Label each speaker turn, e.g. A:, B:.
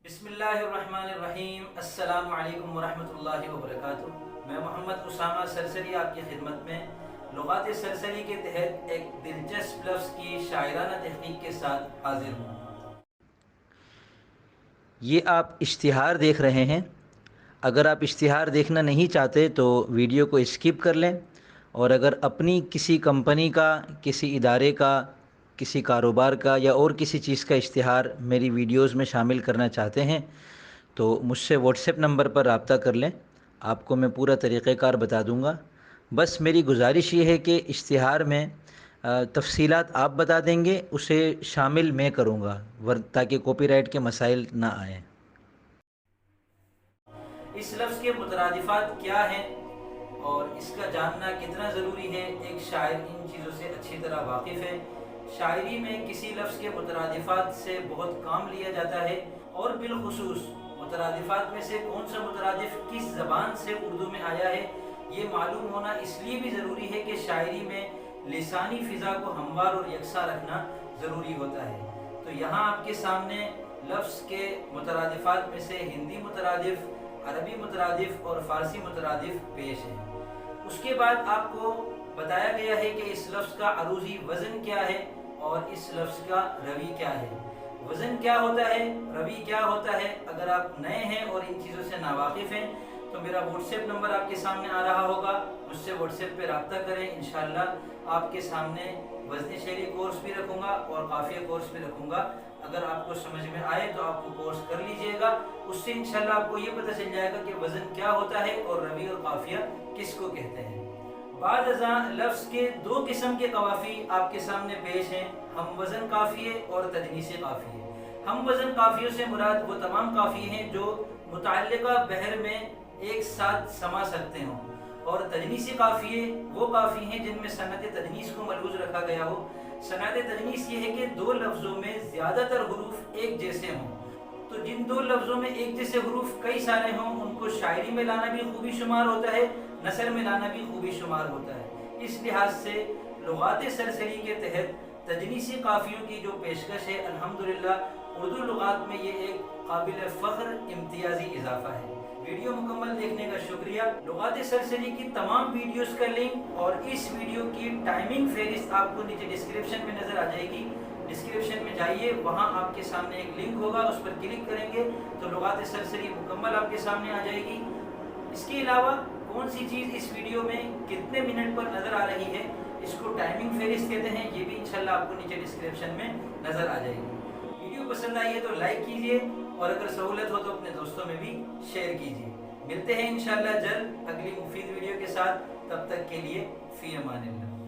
A: बिस्मिल्लाहिर्रहमानिर्रहीम। अस्सलामु अलैकुम वरहमतुल्लाहि वबरकातुह। मैं मोहम्मद उसामा सरसरी आपकी खिदमत में लुगात सरसरी के तहत एक दिलचस्प लफ्ज़ की शायराना तहक़ीक़ के साथ हाजिर हूँ।
B: ये आप इश्तिहार देख रहे हैं। अगर आप इश्तिहार देखना नहीं चाहते तो वीडियो को स्किप कर लें, और अगर अपनी किसी कंपनी का, किसी इदारे का, किसी कारोबार का या और किसी चीज़ का इश्तिहार मेरी वीडियोज़ में शामिल करना चाहते हैं तो मुझसे व्हाट्सएप नंबर पर रब्ता कर लें। आपको मैं पूरा तरीक़ेकार बता दूंगा। बस मेरी गुजारिश ये है कि इश्तिहार में तफसीलात आप बता देंगे, उसे शामिल मैं करूँगा ताकि कॉपीराइट के मसाइल ना आएँ।
A: इस लफ्ज़ के मुतरादिफ़ात क्या हैं और इसका जानना कितना ज़रूरी है, एक शायर इन चीज़ों से अच्छी तरह वाकिफ़ है। शायरी में किसी लफ्ज़ के मुतरादिफ़ात से बहुत काम लिया जाता है, और बिलखुसूस मुतरादिफ़ात में से कौन सा मुतरादिफ़ किस ज़बान से उर्दू में आया है, ये मालूम होना इसलिए भी ज़रूरी है कि शायरी में लिसानी फ़िज़ा को हमवार और यकसा रखना ज़रूरी होता है। तो यहाँ आपके सामने लफ्ज़ के मुतरादिफ़ात में से हिंदी मुतरादिफ़, अरबी मुतरादिफ़ और फ़ारसी मुतरादिफ़ पेश है। उसके बाद आपको बताया गया है कि इस लफ्ज़ का अरूज़ी वज़न क्या है और इस लफ्ज़ का रवी क्या है। वज़न क्या होता है, रवी क्या होता है। अगर आप नए हैं और इन चीज़ों से नावाकिफ़ हैं तो मेरा व्हाट्सएप नंबर आपके सामने आ रहा होगा, मुझसे व्हाट्सएप पे रब्ता करें। इंशाअल्लाह आपके सामने वज़न शेरी कोर्स भी रखूँगा और काफ़िया कोर्स भी रखूँगा। अगर आपको समझ में आए तो आप वो कोर्स कर लीजिएगा। उससे इंशाअल्लाह आपको ये पता चल जाएगा कि वज़न क्या होता है और रवी और काफ़िया किसको कहते हैं। बाद अज़ां लफ्ज़ के दो किस्म के कवाफ़ी आपके सामने पेश हैं, हम वज़न काफ़िये और तजनीसी काफ़िये। हम वज़न काफ़ियों से मुराद वो तमाम काफ़िये हैं जो मुतअल्लिक़ा बहर में एक साथ समा सकते हों, और तजनीसी काफ़िये वो काफ़ी हैं जिनमें सनत तजनीस को मलूज़ रखा गया हो। सनत तजनीस ये है कि दो लफ्ज़ों में ज़्यादातर हुरूफ एक जैसे हों। तो जिन दो लफ्ज़ों में एक जैसे हुरूफ कई सारे हों उनको शायरी में लाना भी खूबी शुमार होता है, नसर में लाना भी खूबी शुमार होता है। इस लिहाज से लुगात सरसरी के तहत तजनीसी काफ़ियों की जो पेशकश है, अल्हम्दुलिल्लाह उर्दू लुगात में ये एक काबिल फ़ख्र इम्तियाज़ी इजाफ़ा है। वीडियो मुकम्मल देखने का शुक्रिया। लुगात सरसरी की तमाम वीडियोस का लिंक और इस वीडियो की टाइमिंग फहरिस्त आपको नीचे डिस्क्रिप्शन में नज़र आ जाएगी। डिस्क्रिप्शन में जाइए, वहाँ आपके सामने एक लिंक होगा, उस पर क्लिक करेंगे तो लुगात सरसरी मुकम्मल आपके सामने आ जाएगी। इसके अलावा कौन सी चीज़ इस वीडियो में कितने मिनट पर नज़र आ रही है, इसको टाइमिंग फहरिस्त कहते हैं, ये भी इंशाल्लाह आपको नीचे डिस्क्रिप्शन में नज़र आ जाएगी। वीडियो पसंद आई है तो लाइक कीजिए, और अगर सहूलत हो तो अपने दोस्तों में भी शेयर कीजिए। मिलते हैं इंशाल्लाह जल्द अगली मुफीद वीडियो के साथ। तब तक के लिए फ़ी अमानिल्लाह।